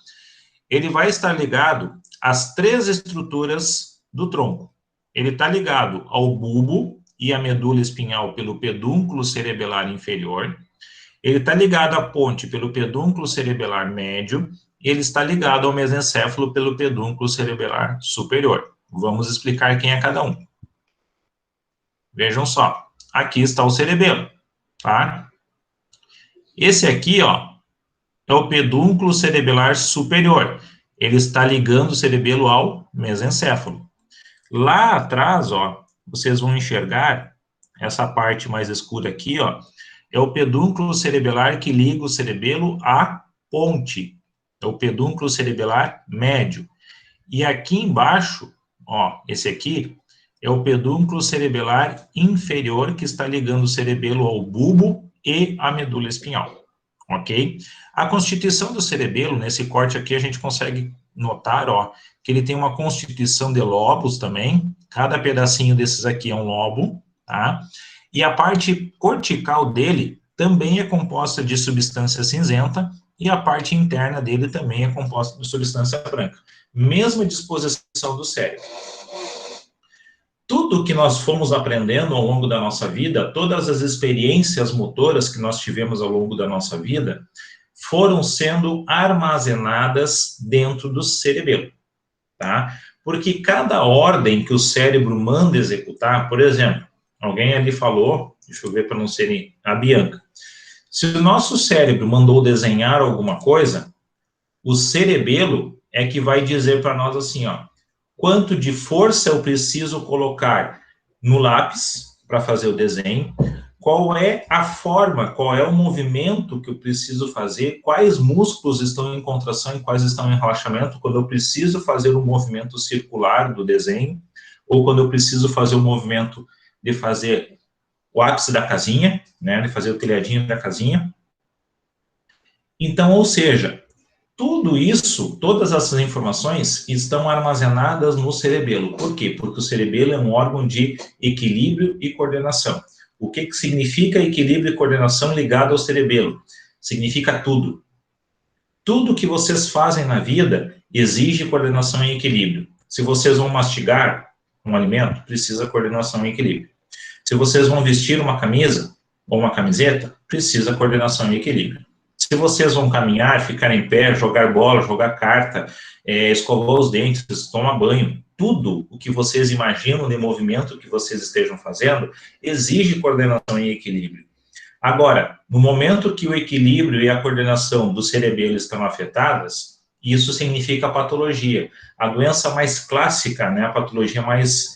Ele vai estar ligado às três estruturas do tronco. Ele está ligado ao bulbo e à medula espinhal pelo pedúnculo cerebelar inferior. Ele está ligado à ponte pelo pedúnculo cerebelar médio. Ele está ligado ao mesencéfalo pelo pedúnculo cerebelar superior. Vamos explicar quem é cada um. Vejam só. Aqui está o cerebelo, tá? Esse aqui, ó, é o pedúnculo cerebelar superior. Ele está ligando o cerebelo ao mesencéfalo. Lá atrás, ó, vocês vão enxergar essa parte mais escura aqui, ó, é o pedúnculo cerebelar que liga o cerebelo à ponte. É o pedúnculo cerebelar médio. E aqui embaixo, ó, esse aqui, é o pedúnculo cerebelar inferior que está ligando o cerebelo ao bulbo e à medula espinhal. Ok? A constituição do cerebelo, nesse corte aqui, a gente consegue notar, ó, que ele tem uma constituição de lobos também. Cada pedacinho desses aqui é um lobo, tá? E a parte cortical dele também é composta de substância cinzenta e a parte interna dele também é composta de substância branca. Mesma disposição do cérebro. Tudo que nós fomos aprendendo ao longo da nossa vida, todas as experiências motoras que nós tivemos ao longo da nossa vida, foram sendo armazenadas dentro do cerebelo, tá? Porque cada ordem que o cérebro manda executar, por exemplo, alguém ali falou, deixa eu ver para não ser a Bianca, se o nosso cérebro mandou desenhar alguma coisa, o cerebelo é que vai dizer para nós assim, ó, quanto de força eu preciso colocar no lápis para fazer o desenho, qual é a forma, qual é o movimento que eu preciso fazer, quais músculos estão em contração e quais estão em relaxamento, quando eu preciso fazer o movimento circular do desenho, ou quando eu preciso fazer o movimento de fazer o ápice da casinha, né, de fazer o telhadinho da casinha. Então, ou seja, Tudo isso, todas essas informações estão armazenadas no cerebelo. Por quê? Porque o cerebelo é um órgão de equilíbrio e coordenação. O que significa equilíbrio e coordenação ligado ao cerebelo? Significa tudo. Tudo que vocês fazem na vida exige coordenação e equilíbrio. Se vocês vão mastigar um alimento, precisa coordenação e equilíbrio. Se vocês vão vestir uma camisa ou uma camiseta, precisa coordenação e equilíbrio. Se vocês vão caminhar, ficar em pé, jogar bola, jogar carta, escovar os dentes, tomar banho, tudo o que vocês imaginam de movimento que vocês estejam fazendo, exige coordenação e equilíbrio. Agora, no momento que o equilíbrio e a coordenação do cerebelo estão afetadas, isso significa patologia. A doença mais clássica, né, a patologia mais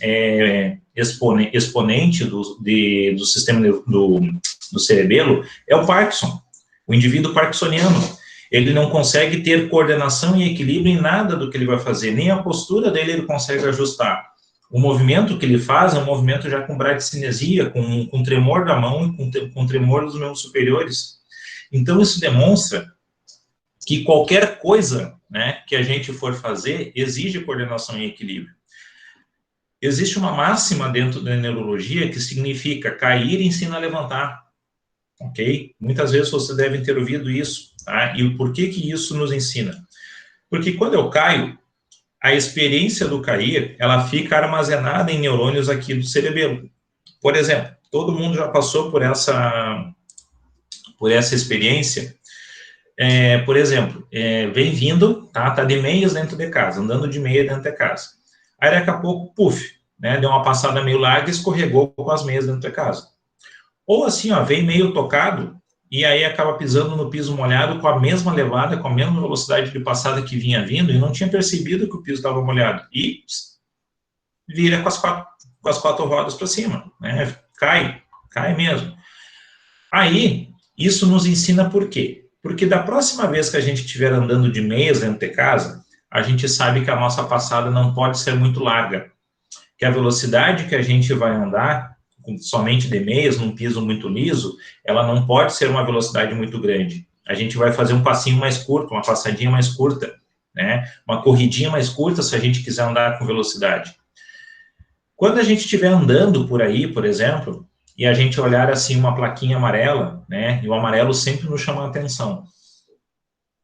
exponente do sistema do cerebelo é o Parkinson. O indivíduo parkinsoniano, ele não consegue ter coordenação e equilíbrio em nada do que ele vai fazer, nem a postura dele ele consegue ajustar. O movimento que ele faz é um movimento já com bradicinesia, com tremor da mão, com tremor dos membros superiores. Então, isso demonstra que qualquer coisa, né, que a gente for fazer exige coordenação e equilíbrio. Existe uma máxima dentro da neurologia que significa cair ensina a levantar. Ok? Muitas vezes vocês devem ter ouvido isso, tá? E por que isso nos ensina? Porque quando eu caio, a experiência do cair, ela fica armazenada em neurônios aqui do cerebelo. Por exemplo, todo mundo já passou por essa experiência. Por exemplo, vem vindo, tá de meias dentro de casa, andando de meia dentro de casa. Aí daqui a pouco, puf, né, deu uma passada meio larga e escorregou com as meias dentro de casa. Ou assim, ó, vem meio tocado e aí acaba pisando no piso molhado com a mesma levada, com a mesma velocidade de passada que vinha vindo e não tinha percebido que o piso estava molhado. E vira com as quatro rodas para cima, né? Cai mesmo. Aí, isso nos ensina por quê? Porque da próxima vez que a gente estiver andando de meias dentro de casa, a gente sabe que a nossa passada não pode ser muito larga. Que a velocidade que a gente vai andar somente de meias, num piso muito liso, ela não pode ser uma velocidade muito grande. A gente vai fazer um passinho mais curto, uma passadinha mais curta, né? Uma corridinha mais curta se a gente quiser andar com velocidade. Quando a gente estiver andando por aí, por exemplo, e a gente olhar assim uma plaquinha amarela, né? E o amarelo sempre nos chama a atenção.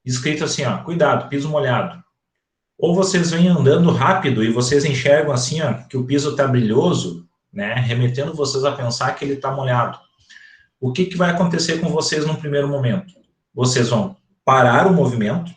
Escrito assim, ó, cuidado, piso molhado. Ou vocês vêm andando rápido e vocês enxergam assim, ó, que o piso está brilhoso, né, remetendo vocês a pensar que ele está molhado. O que vai acontecer com vocês no primeiro momento? Vocês vão parar o movimento,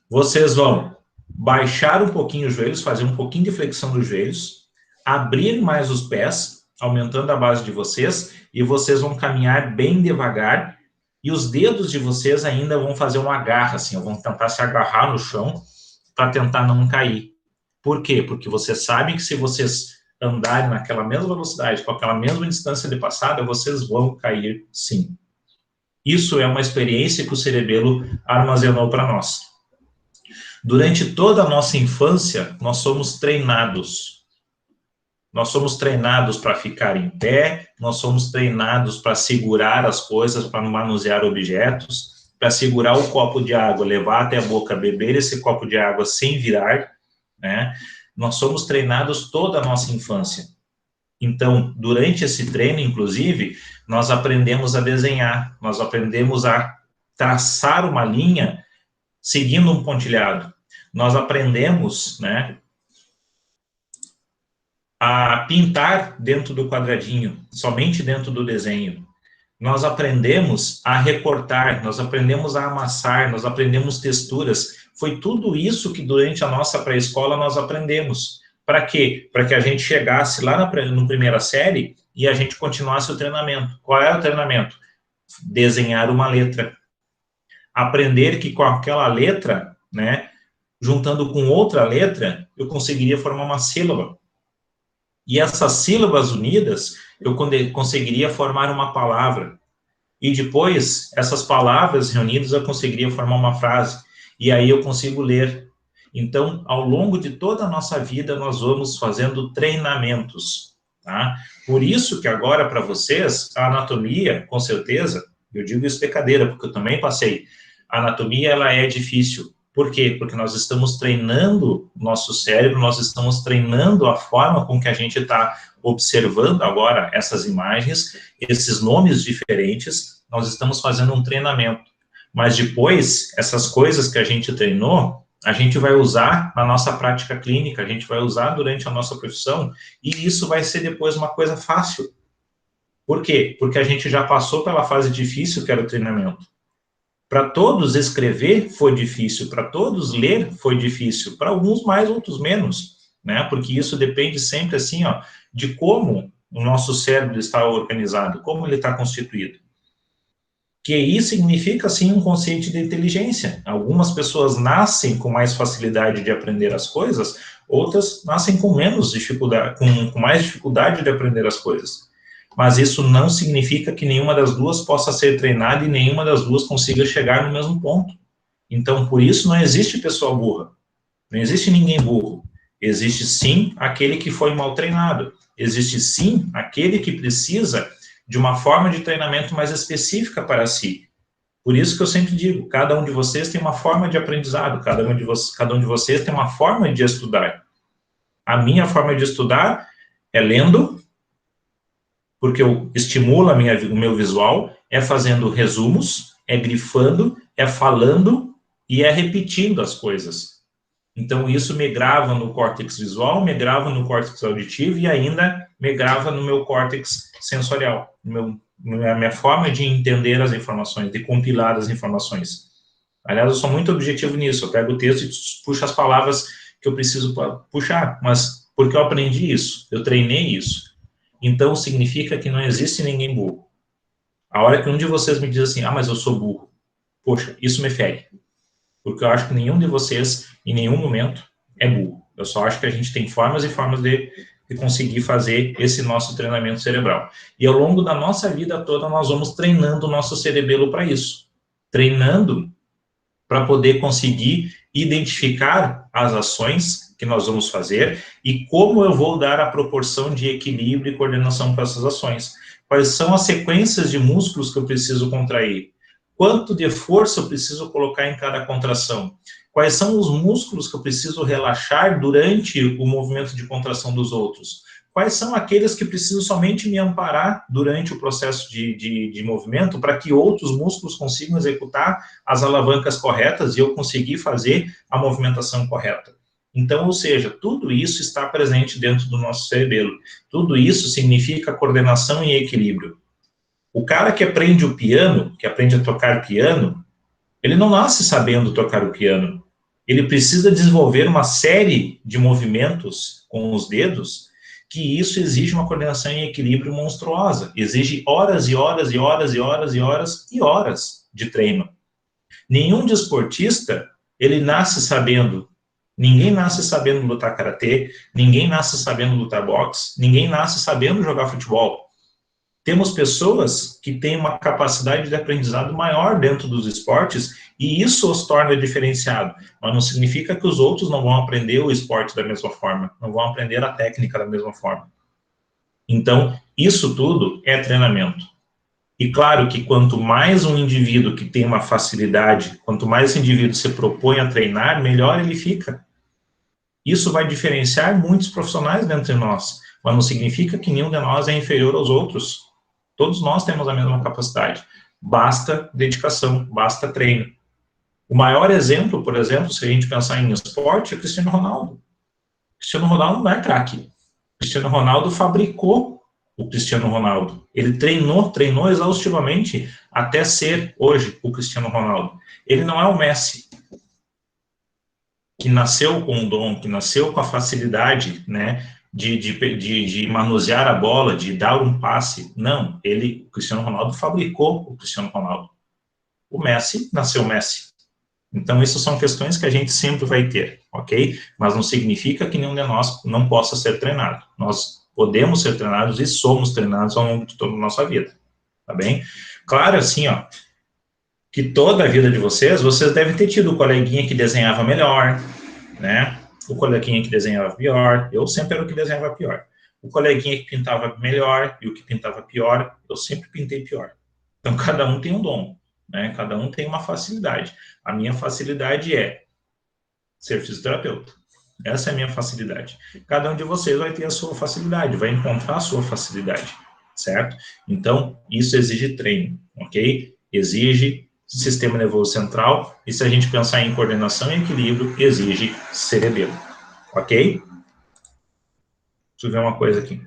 vocês vão baixar um pouquinho os joelhos, fazer um pouquinho de flexão dos joelhos, abrir mais os pés, aumentando a base de vocês, e vocês vão caminhar bem devagar, e os dedos de vocês ainda vão fazer uma agarra, assim, vão tentar se agarrar no chão para tentar não cair. Por quê? Porque vocês sabem que se vocês andarem naquela mesma velocidade, com aquela mesma distância de passada, vocês vão cair sim. Isso é uma experiência que o cerebelo armazenou para nós. Durante toda a nossa infância, nós somos treinados. Nós somos treinados para ficar em pé, nós somos treinados para segurar as coisas, para manusear objetos, para segurar o copo de água, levar até a boca, beber esse copo de água sem virar, né? Nós somos treinados toda a nossa infância. Então, durante esse treino, inclusive, nós aprendemos a desenhar, nós aprendemos a traçar uma linha seguindo um pontilhado. Nós aprendemos, né, a pintar dentro do quadradinho, somente dentro do desenho. Nós aprendemos a recortar, nós aprendemos a amassar, nós aprendemos texturas. Foi tudo isso que durante a nossa pré-escola nós aprendemos. Para quê? Para que a gente chegasse lá na primeira série e a gente continuasse o treinamento. Qual é o treinamento? Desenhar uma letra. Aprender que com aquela letra, né, juntando com outra letra, eu conseguiria formar uma sílaba. E essas sílabas unidas, eu conseguiria formar uma palavra. E depois, essas palavras reunidas, eu conseguiria formar uma frase. E aí eu consigo ler. Então, ao longo de toda a nossa vida, nós vamos fazendo treinamentos, tá? Por isso que agora, para vocês, a anatomia, com certeza, eu digo isso de cadeira, porque eu também passei. a anatomia, ela é difícil. Por quê? Porque nós estamos treinando o nosso cérebro, nós estamos treinando a forma com que a gente está observando agora essas imagens, esses nomes diferentes, nós estamos fazendo um treinamento. Mas depois, essas coisas que a gente treinou, a gente vai usar na nossa prática clínica, a gente vai usar durante a nossa profissão, e isso vai ser depois uma coisa fácil. Por quê? Porque a gente já passou pela fase difícil, que era o treinamento. Para todos escrever foi difícil, para todos ler foi difícil, para alguns mais, outros menos, né? Porque isso depende sempre, assim, ó, de como o nosso cérebro está organizado, como ele está constituído. QI significa, sim, um conceito de inteligência. Algumas pessoas nascem com mais facilidade de aprender as coisas, outras nascem com menos dificuldade, com mais dificuldade de aprender as coisas. Mas isso não significa que nenhuma das duas possa ser treinada e nenhuma das duas consiga chegar no mesmo ponto. Então, por isso, não existe pessoa burra. Não existe ninguém burro. Existe, sim, aquele que foi mal treinado. Existe, sim, aquele que precisa de uma forma de treinamento mais específica para si. Por isso que eu sempre digo, cada um de vocês tem uma forma de aprendizado, cada um de vocês tem uma forma de estudar. A minha forma de estudar é lendo, porque eu estimulo o meu visual, é fazendo resumos, é grifando, é falando e é repetindo as coisas. Então, isso me grava no córtex visual, me grava no córtex auditivo e ainda me grava no meu córtex sensorial, na minha forma de entender as informações, de compilar as informações. Aliás, eu sou muito objetivo nisso, eu pego o texto e puxo as palavras que eu preciso puxar, mas porque eu aprendi isso, eu treinei isso. Então, significa que não existe ninguém burro. A hora que um de vocês me diz assim, mas eu sou burro, poxa, isso me fere. Porque eu acho que nenhum de vocês, em nenhum momento, é burro. Eu só acho que a gente tem formas e formas de conseguir fazer esse nosso treinamento cerebral. E ao longo da nossa vida toda, nós vamos treinando o nosso cerebelo para isso. Treinando para poder conseguir identificar as ações que nós vamos fazer e como eu vou dar a proporção de equilíbrio e coordenação para essas ações. Quais são as sequências de músculos que eu preciso contrair? Quanto de força eu preciso colocar em cada contração? Quais são os músculos que eu preciso relaxar durante o movimento de contração dos outros? Quais são aqueles que precisam somente me amparar durante o processo de movimento para que outros músculos consigam executar as alavancas corretas e eu conseguir fazer a movimentação correta? Então, ou seja, tudo isso está presente dentro do nosso cerebelo. Tudo isso significa coordenação e equilíbrio. O cara que aprende o piano, que aprende a tocar piano, ele não nasce sabendo tocar o piano. Ele precisa desenvolver uma série de movimentos com os dedos, que isso exige uma coordenação e equilíbrio monstruosa. Exige horas e horas e horas e horas e horas e horas de treino. Nenhum desportista, ele nasce sabendo. Ninguém nasce sabendo lutar karatê, ninguém nasce sabendo lutar boxe, ninguém nasce sabendo jogar futebol. Temos pessoas que têm uma capacidade de aprendizado maior dentro dos esportes e isso os torna diferenciado, mas não significa que os outros não vão aprender o esporte da mesma forma, não vão aprender a técnica da mesma forma. Então, isso tudo é treinamento. E claro que quanto mais um indivíduo que tem uma facilidade, quanto mais esse indivíduo se propõe a treinar, melhor ele fica. Isso vai diferenciar muitos profissionais dentro de nós, mas não significa que nenhum de nós é inferior aos outros. Todos nós temos a mesma capacidade. Basta dedicação, basta treino. O maior exemplo, por exemplo, se a gente pensar em esporte, é Cristiano Ronaldo. Cristiano Ronaldo não é craque. Cristiano Ronaldo fabricou o Cristiano Ronaldo. Ele treinou exaustivamente até ser, hoje, o Cristiano Ronaldo. Ele não é o Messi, que nasceu com o dom, que nasceu com a facilidade, né, de manusear a bola, de dar um passe. Não, o Cristiano Ronaldo fabricou o Cristiano Ronaldo. O Messi nasceu Messi. Então, isso são questões que a gente sempre vai ter, ok? Mas não significa que nenhum de nós não possa ser treinado. Nós podemos ser treinados e somos treinados ao longo de toda a nossa vida, tá bem? Claro, assim, ó, que toda a vida de vocês devem ter tido o coleguinha que desenhava melhor, né? O coleguinha que desenhava pior, eu sempre era o que desenhava pior. O coleguinha que pintava melhor e o que pintava pior, eu sempre pintei pior. Então, cada um tem um dom. né? Cada um tem uma facilidade. A minha facilidade é ser fisioterapeuta. Essa é a minha facilidade. Cada um de vocês vai ter a sua facilidade, vai encontrar a sua facilidade, certo? Então, isso exige treino, ok? Exige sistema nervoso central, e se a gente pensar em coordenação e equilíbrio, exige cerebelo, ok? Deixa eu ver uma coisa aqui.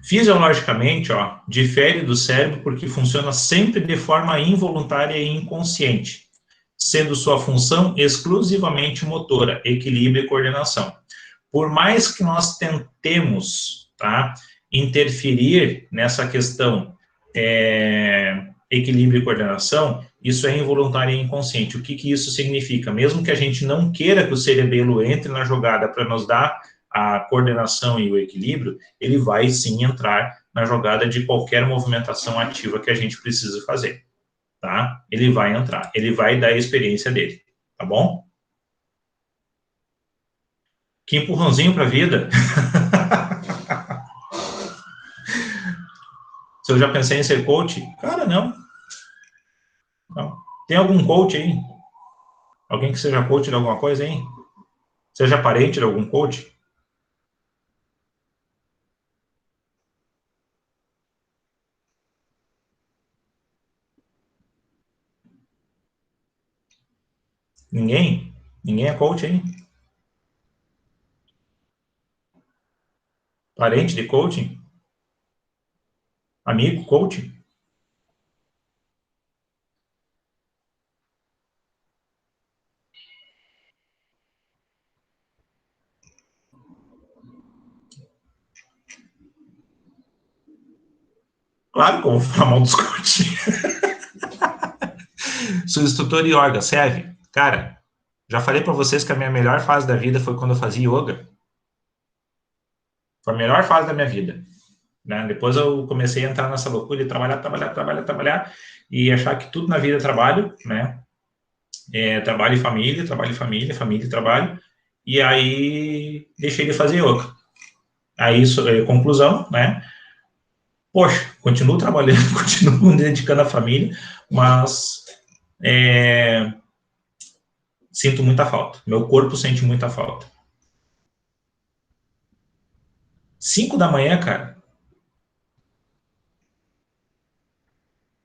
Fisiologicamente, ó, difere do cérebro porque funciona sempre de forma involuntária e inconsciente, sendo sua função exclusivamente motora, equilíbrio e coordenação. Por mais que nós tentemos, tá, interferir nessa questão equilíbrio e coordenação, isso é involuntário e inconsciente. O que isso significa? Mesmo que a gente não queira que o cerebelo entre na jogada para nos dar a coordenação e o equilíbrio, ele vai sim entrar na jogada de qualquer movimentação ativa que a gente precise fazer, tá? Ele vai entrar, ele vai dar a experiência dele, tá bom? Que empurrãozinho para a vida. Se eu já pensei em ser coach? Cara, não. Não. Tem algum coach aí? Alguém que seja coach de alguma coisa aí? Seja parente de algum coach? Ninguém? Ninguém é coach aí? Parente de coaching? Amigo coach? Claro que eu vou falar mal dos coaches. Sou instrutor de yoga, serve? Cara, já falei para vocês que a minha melhor fase da vida foi quando eu fazia yoga. Foi a melhor fase da minha vida. Né? Depois eu comecei a entrar nessa loucura de trabalhar, e achar que tudo na vida é trabalho, né? Trabalho e família, família e trabalho. E aí deixei de fazer yoga. Aí, conclusão, né? Poxa, continuo trabalhando, continuo me dedicando à família, mas sinto muita falta. Meu corpo sente muita falta. 5 da manhã, cara.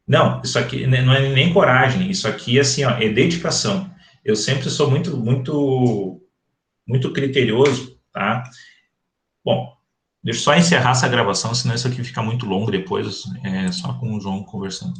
Não, isso aqui não é nem coragem. Isso aqui, assim, ó, é dedicação. Eu sempre sou muito criterioso, tá? Bom, deixa eu só encerrar essa gravação, senão isso aqui fica muito longo depois, só com o João conversando.